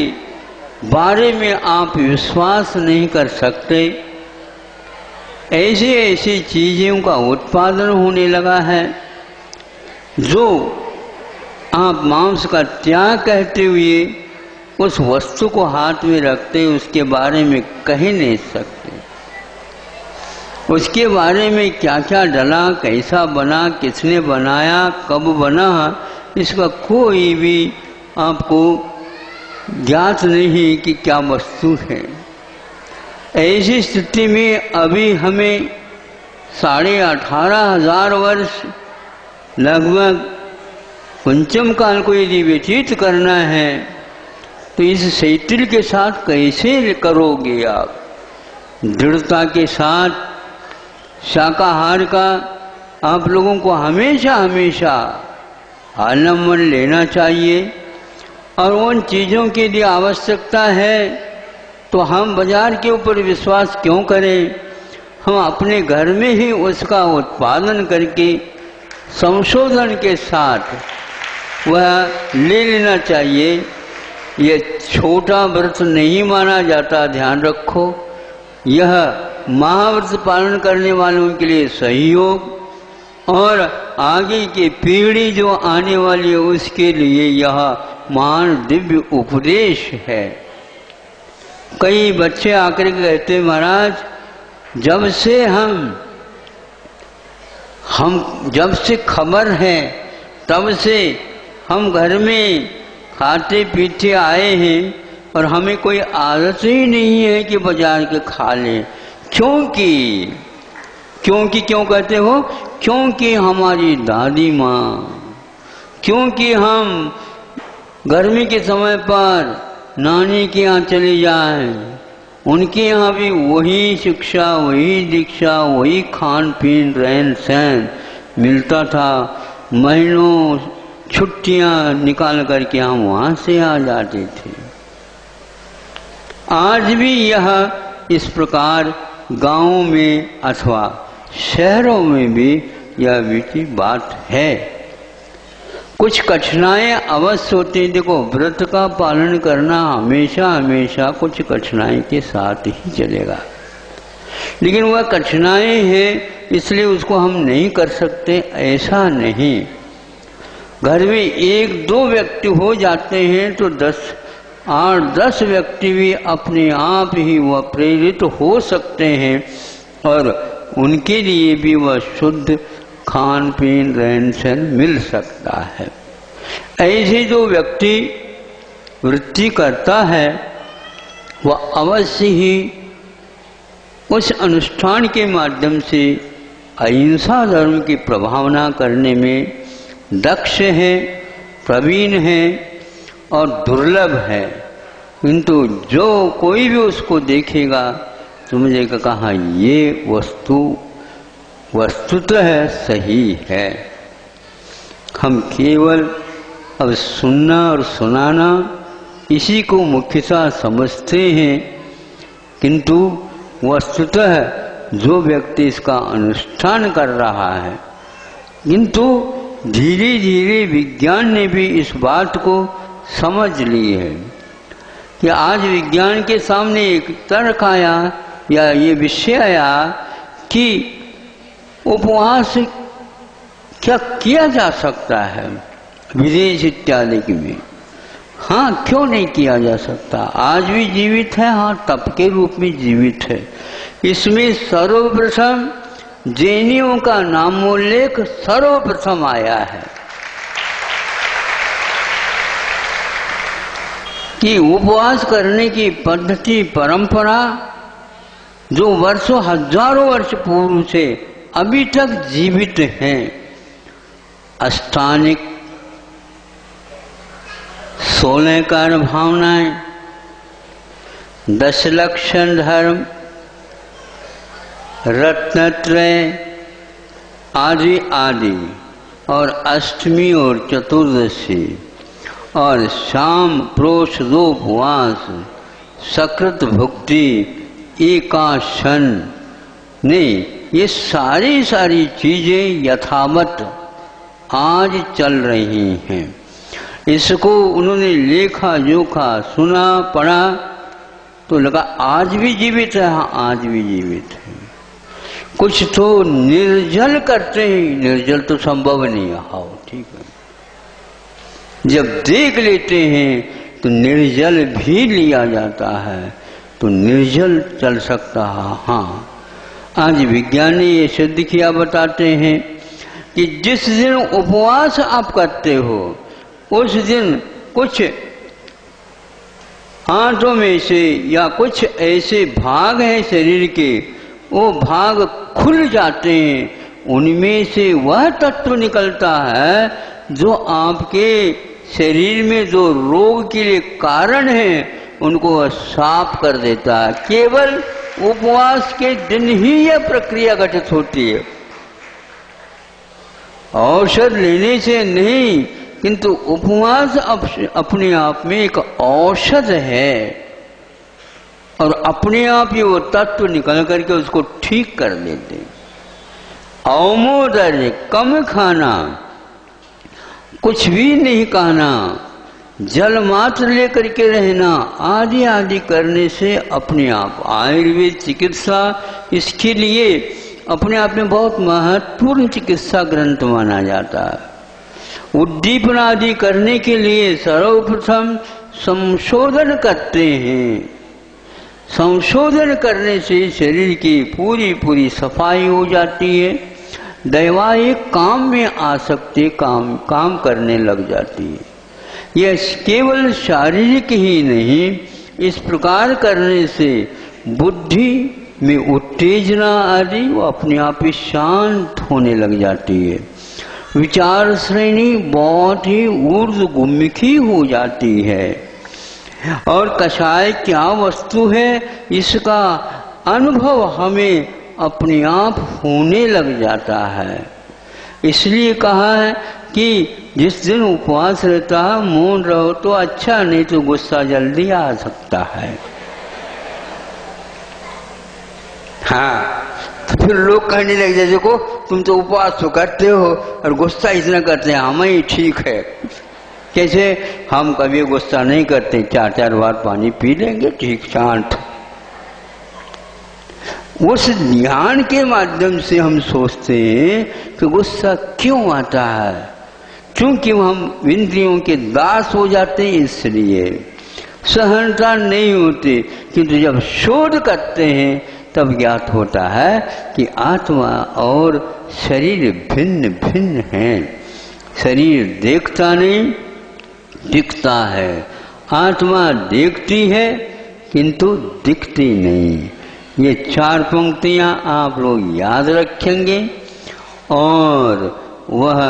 Speaker 1: बारे में आप विश्वास नहीं कर सकते। ऐसी ऐसी चीज़ों का उत्पादन होने लगा है जो आप मांस का त्याग कहते हुए उस वस्तु को हाथ में रखते उसके बारे में कह नहीं सकते। उसके बारे में क्या क्या डला, कैसा बना, किसने बनाया, कब बना, इसका कोई भी आपको ज्ञात नहीं कि क्या वस्तु है। ऐसी स्थिति में अभी हमें 18,500 वर्ष लगभग पंचम काल को यदि व्यतीत करना है तो इस शैथिल्य के साथ कैसे करोगे आप? दृढ़ता के साथ शाकाहार का आप लोगों को हमेशा हमेशा आलम्बन लेना चाहिए। और उन चीज़ों के लिए आवश्यकता है तो हम बाजार के ऊपर विश्वास क्यों करें? हम अपने घर में ही उसका उत्पादन करके संशोधन के साथ वह ले लेना चाहिए। यह छोटा व्रत नहीं माना जाता, ध्यान रखो। यह महाव्रत पालन करने वालों के लिए सहयोग और आगे की पीढ़ी जो आने वाली है उसके लिए यह महान दिव्य उपदेश है। कई बच्चे आकर के कहते महाराज, जब से हम हम जब से खबर है तब से हम घर में खाते पीते आए हैं और हमें कोई आदत ही नहीं है कि बाजार के खा लें। क्योंकि क्यों कहते हो? क्योंकि हमारी दादी माँ, क्योंकि हम गर्मी के समय पर नानी के यहाँ चले जाएं, उनके यहाँ भी वही शिक्षा, वही दीक्षा, वही खान पीन, रहन सहन मिलता था। महीनों छुट्टियां निकाल करके हम वहाँ से आ जाते थे। आज भी यह इस प्रकार गांवों में अथवा शहरों में भी यह बीती बात है। कुछ कठिनाइयां अवश्य होती हैं। देखो, व्रत का पालन करना हमेशा हमेशा कुछ कठिनाई के साथ ही चलेगा, लेकिन वह कठिनाई है इसलिए उसको हम नहीं कर सकते, ऐसा नहीं। घर में 1-2 व्यक्ति हो जाते हैं तो 8-10 व्यक्ति भी अपने आप ही वह प्रेरित हो सकते हैं और उनके लिए भी वह शुद्ध खान पीन रहन सहन मिल सकता है। ऐसे जो व्यक्ति वृत्ति करता है वह अवश्य ही उस अनुष्ठान के माध्यम से अहिंसा धर्म की प्रभावना करने में दक्ष है, प्रवीण है और दुर्लभ है। किंतु जो कोई भी उसको देखेगा समझेगा कहा ये वस्तुतः सही है। हम केवल अब सुनना और सुनाना इसी को मुख्यतः समझते हैं, किंतु वस्तुतः जो व्यक्ति इसका अनुष्ठान कर रहा है, किंतु धीरे धीरे विज्ञान ने भी इस बात को समझ ली है कि आज विज्ञान के सामने एक तर्क आया या ये विषय आया कि उपवास क्या किया जा सकता है विदेश इत्यादि में। हाँ, क्यों नहीं किया जा सकता? आज भी जीवित है, हाँ तप के रूप में जीवित है। इसमें सर्वप्रथम जैनियों का नामोल्लेख सर्वप्रथम आया है कि उपवास करने की पद्धति परंपरा जो वर्षों हजारों वर्ष पूर्व से अभी तक जीवित हैं। अष्टांगिक 16 कर्म भावनाएं, 10 लक्षण धर्म, रत्नत्रय आदि आदि और अष्टमी और चतुर्दशी और शाम प्रोष 2 उपवास, सकृत भुक्ति, एकाशन नहीं, ये सारी चीजें यथावत आज चल रही हैं। इसको उन्होंने लेखा जोखा सुना पढ़ा तो लगा आज भी जीवित है। हाँ, आज भी जीवित है। कुछ तो निर्जल करते हैं, निर्जल तो संभव नहीं है। हाँ ठीक है, जब देख लेते हैं तो निर्जल भी लिया जाता है तो निर्जल चल सकता है। हाँ, आज विज्ञानी ये सिद्ध किया बताते हैं कि जिस दिन उपवास आप करते हो उस दिन कुछ हाथों में से या कुछ ऐसे भाग हैं शरीर के, वो भाग खुल जाते हैं। उनमें से वह तत्व निकलता है जो आपके शरीर में जो रोग के लिए कारण है उनको साफ कर देता है। केवल उपवास के दिन ही यह प्रक्रिया घटित होती है, औषध लेने से नहीं, किंतु उपवास अपने आप में एक औषध है और अपने आप ही वो तत्व निकल करके उसको ठीक कर देते। अवमोदर्य, कम खाना, कुछ भी नहीं कहना, जल मात्र लेकर के रहना आदि आदि करने से अपने आप आयुर्वेद चिकित्सा इसके लिए अपने आप में बहुत महत्वपूर्ण चिकित्सा ग्रंथ माना जाता है। उद्दीपन आदि करने के लिए सर्वप्रथम संशोधन करते हैं। संशोधन करने से शरीर की पूरी सफाई हो जाती है। दैवाहिक काम में आसक्ति काम करने लग जाती है। यह केवल शारीरिक ही नहीं, इस प्रकार करने से बुद्धि में उत्तेजना आदि वो अपने आप ही शांत होने लग जाती है। विचार श्रेणी बहुत ही ऊर्ध्वमुखी हो जाती है और कषाय क्या वस्तु है इसका अनुभव हमें अपने आप होने लग जाता है। इसलिए कहा है कि जिस दिन उपवास रहता है मौन रहो तो अच्छा, नहीं तो गुस्सा जल्दी आ सकता है। हाँ, तो फिर लोग कहने लग जाए देखो तुम तो उपवास तो करते हो और गुस्सा इतना करते हैं, हमें ही ठीक है। कैसे? हम कभी गुस्सा नहीं करते, 4-4 बार पानी पी लेंगे ठीक शांत। उस ध्यान के माध्यम से हम सोचते हैं कि गुस्सा क्यों आता है, क्योंकि हम इंद्रियों के दास हो जाते हैं, इसलिए सहनता नहीं होती। किंतु जब शोध करते हैं तब ज्ञात होता है कि आत्मा और शरीर भिन्न भिन्न हैं। शरीर देखता नहीं, दिखता है। आत्मा देखती है किंतु दिखती नहीं। ये 4 पंक्तियां आप लोग याद रखेंगे और वह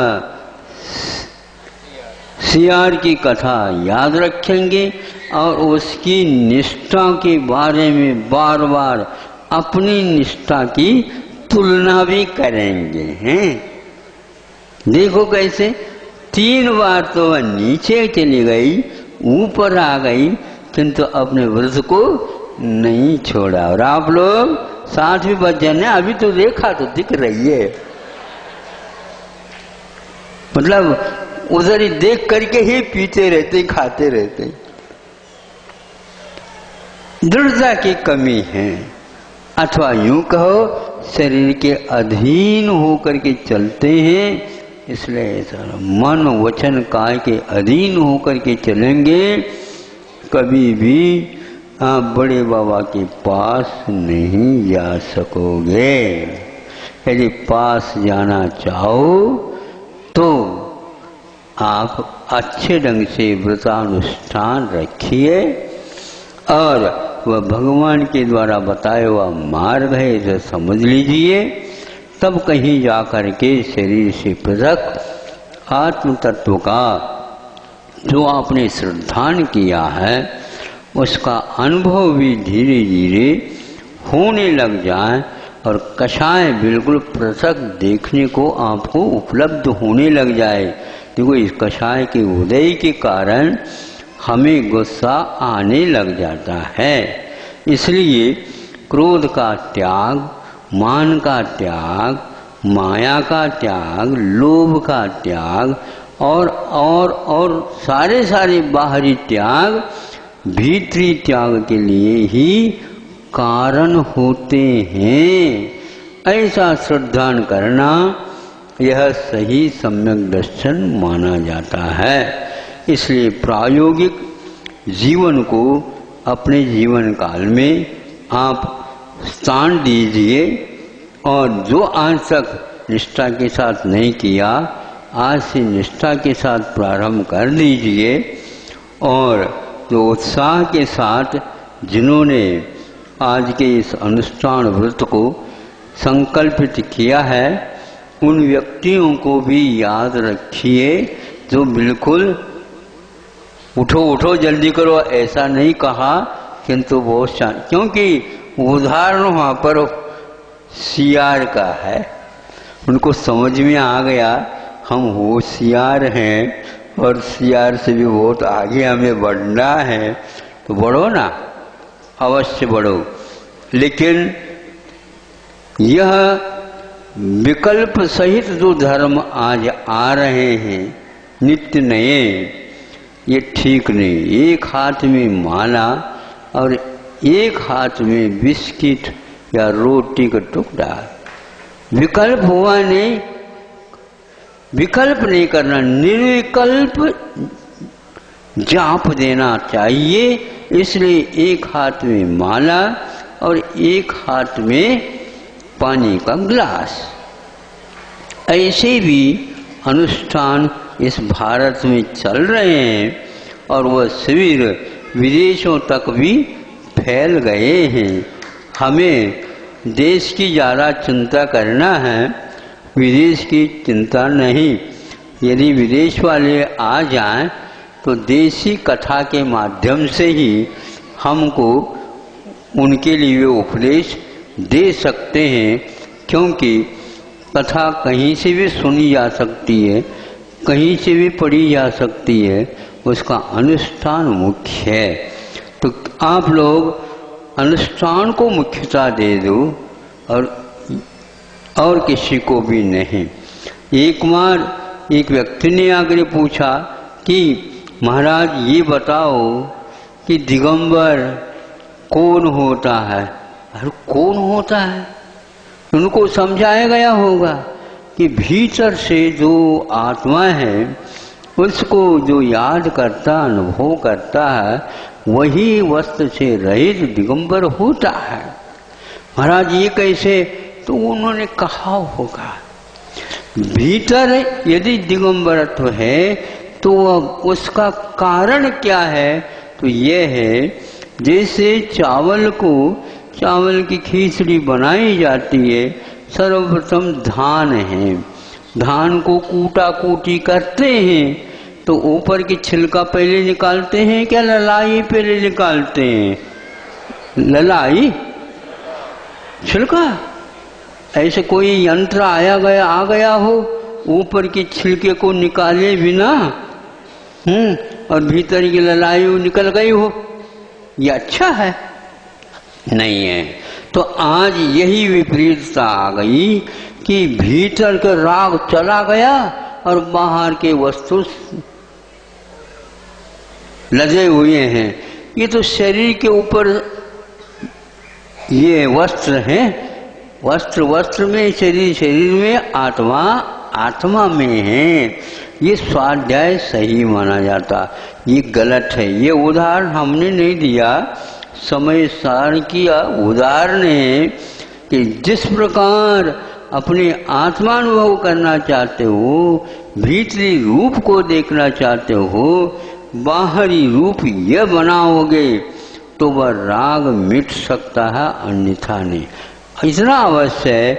Speaker 1: सियार की कथा याद रखेंगे और उसकी निष्ठा के बारे में बार बार अपनी निष्ठा की तुलना भी करेंगे। हैं, देखो कैसे 3 बार तो वह नीचे चली गई, ऊपर आ गई, किंतु अपने व्रत को नहीं छोड़ा। और आप लोग 7वें भजन है, अभी तो रेखा तो दिख रही है, मतलब उधर ही देख करके ही पीते रहते, खाते रहते। दृढ़ता की कमी है, अथवा यूं कहो शरीर के अधीन होकर के चलते हैं। इसलिए मन वचन काय के अधीन होकर के चलेंगे, कभी भी आप बड़े बाबा के पास नहीं जा सकोगे। यदि पास जाना चाहो तो आप अच्छे ढंग से व्रतानुष्ठान रखिए और वह भगवान के द्वारा बताया हुआ मार्ग है इसे समझ लीजिए। तब कहीं जाकर के शरीर से पृथक आत्म तत्व का जो आपने श्रद्धान किया है उसका अनुभव भी धीरे धीरे होने लग जाए और कषाय बिल्कुल पृथक देखने को आपको उपलब्ध होने लग जाए। देखो इस कषाय के उदय के कारण हमें गुस्सा आने लग जाता है। इसलिए क्रोध का त्याग, मान का त्याग, माया का त्याग, लोभ का त्याग और सारे बाहरी त्याग भीतरी त्याग के लिए ही कारण होते हैं। ऐसा श्रद्धान करना यह सही सम्यक दर्शन माना जाता है। इसलिए प्रायोगिक जीवन को अपने जीवन काल में आप स्थान दीजिए और जो आज तक निष्ठा के साथ नहीं किया आज से निष्ठा के साथ प्रारंभ कर दीजिए और जो उत्साह के साथ जिन्होंने आज के इस अनुष्ठान व्रत को संकल्पित किया है उन व्यक्तियों को भी याद रखिए जो बिल्कुल उठो उठो जल्दी करो ऐसा नहीं कहा, किंतु बहुत शांत, क्योंकि उदाहरण वहाँ पर सियार का है। उनको समझ में आ गया हम होशियार हैं और सियार से भी बहुत आगे हमें बढ़ना है, तो बढ़ो ना, अवश्य बढ़ो। लेकिन यह विकल्प सहित जो धर्म आज आ रहे हैं नित्य नए, ये ठीक नहीं। एक हाथ में माला और एक हाथ में बिस्किट या रोटी का टुकड़ा, विकल्प हुआ नहीं। विकल्प नहीं करना, निर्विकल्प जाप देना चाहिए। इसलिए एक हाथ में माला और एक हाथ में पानी का गिलास, ऐसे भी अनुष्ठान इस भारत में चल रहे हैं और वह शिविर विदेशों तक भी फैल गए हैं। हमें देश की ज़्यादा चिंता करना है, विदेश की चिंता नहीं। यदि विदेश वाले आ जाएं तो देसी कथा के माध्यम से ही हमको उनके लिए उपदेश दे सकते हैं, क्योंकि कथा कहीं से भी सुनी जा सकती है, कहीं से भी पढ़ी जा सकती है, उसका अनुष्ठान मुख्य है। तो आप लोग अनुष्ठान को मुख्यता दे दो और किसी को भी नहीं। एक बार एक व्यक्ति ने आकर पूछा कि महाराज ये बताओ कि दिगंबर कौन होता है। अरे कौन होता है? उनको समझाया गया होगा कि भीतर से जो आत्मा है उसको जो याद करता, अनुभव करता है, वही वस्त्र से रहित दिगंबर होता है। महाराज ये कैसे? तो उन्होंने कहा होगा भीतर यदि दिगंबरत्व है तो उसका कारण क्या है? तो ये है, जैसे चावल की खिचड़ी बनाई जाती है, सर्वप्रथम धान है, धान को कूटा कूटी करते हैं तो ऊपर की छिलका पहले निकालते हैं क्या ललाई पहले निकालते हैं? ललाई छिलका। ऐसे कोई यंत्र आ गया हो ऊपर की छिलके को निकाले बिना और भीतर की ललाई निकल गई हो, ये अच्छा है? नहीं है। तो आज यही विपरीतता आ गई कि भीतर का राग चला गया और बाहर के वस्तु लदे हुए हैं। ये तो शरीर के ऊपर ये वस्त्र हैं, वस्त्र में, शरीर में, आत्मा में है। ये स्वाध्याय सही माना जाता, ये गलत है। ये उदाहरण हमने नहीं दिया, समय सार किया उदाहरण है कि जिस प्रकार अपने आत्मानुभव करना चाहते हो, भीतरी रूप को देखना चाहते हो, बाहरी रूप यह बनाओगे तो वह राग मिट सकता है, अन्यथा नहीं। इतना अवश्य है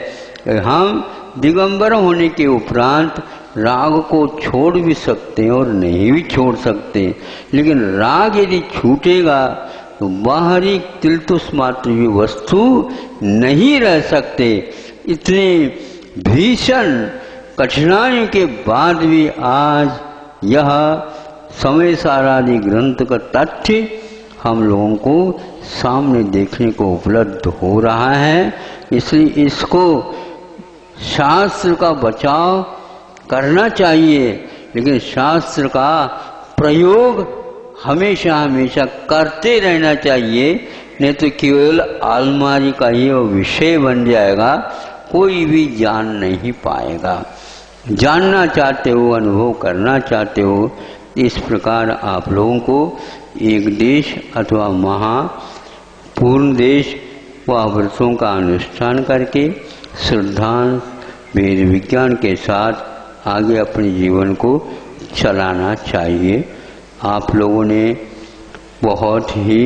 Speaker 1: कि हम दिगंबर होने के उपरांत राग को छोड़ भी सकते हैं और नहीं भी छोड़ सकते, लेकिन राग यदि छूटेगा तो बाहरी तिलतुस मात्र भी वस्तु नहीं रह सकते। इतने भीषण कठिनाइयों के बाद भी आज यह समय सारादि ग्रंथ का तथ्य हम लोगों को सामने देखने को उपलब्ध हो रहा है। इसलिए इसको शास्त्र का बचाव करना चाहिए, लेकिन शास्त्र का प्रयोग हमेशा करते रहना चाहिए, नहीं तो केवल अलमारी का ही वो विषय बन जाएगा, कोई भी जान नहीं पाएगा। जानना चाहते हो, अनुभव करना चाहते हो, इस प्रकार आप लोगों को एक देश अथवा पूर्ण देश व व्रतों का अनुष्ठान करके श्रद्धांश वेद विज्ञान के साथ आगे अपने जीवन को चलाना चाहिए। आप लोगों ने बहुत ही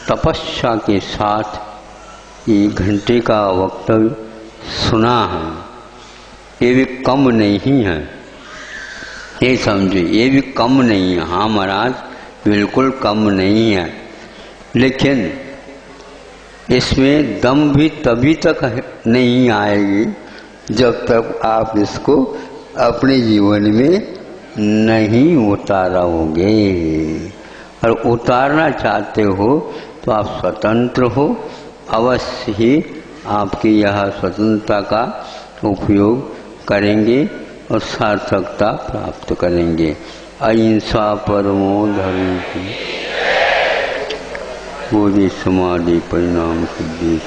Speaker 1: तपस्या के साथ 1 घंटे का वक्तव्य सुना है, ये भी कम नहीं है, ये समझिए, ये भी कम नहीं है। हाँ महाराज, बिल्कुल कम नहीं है, लेकिन इसमें दम भी तभी तक नहीं आएगी जब तक आप इसको अपने जीवन में नहीं उतारोगे। और उतारना चाहते हो तो आप स्वतंत्र हो, अवश्य ही आपकी यह स्वतंत्रता का उपयोग करेंगे और सार्थकता प्राप्त करेंगे। अहिंसा परमो धर्म की बोधि समाधि परिणाम सिद्धि।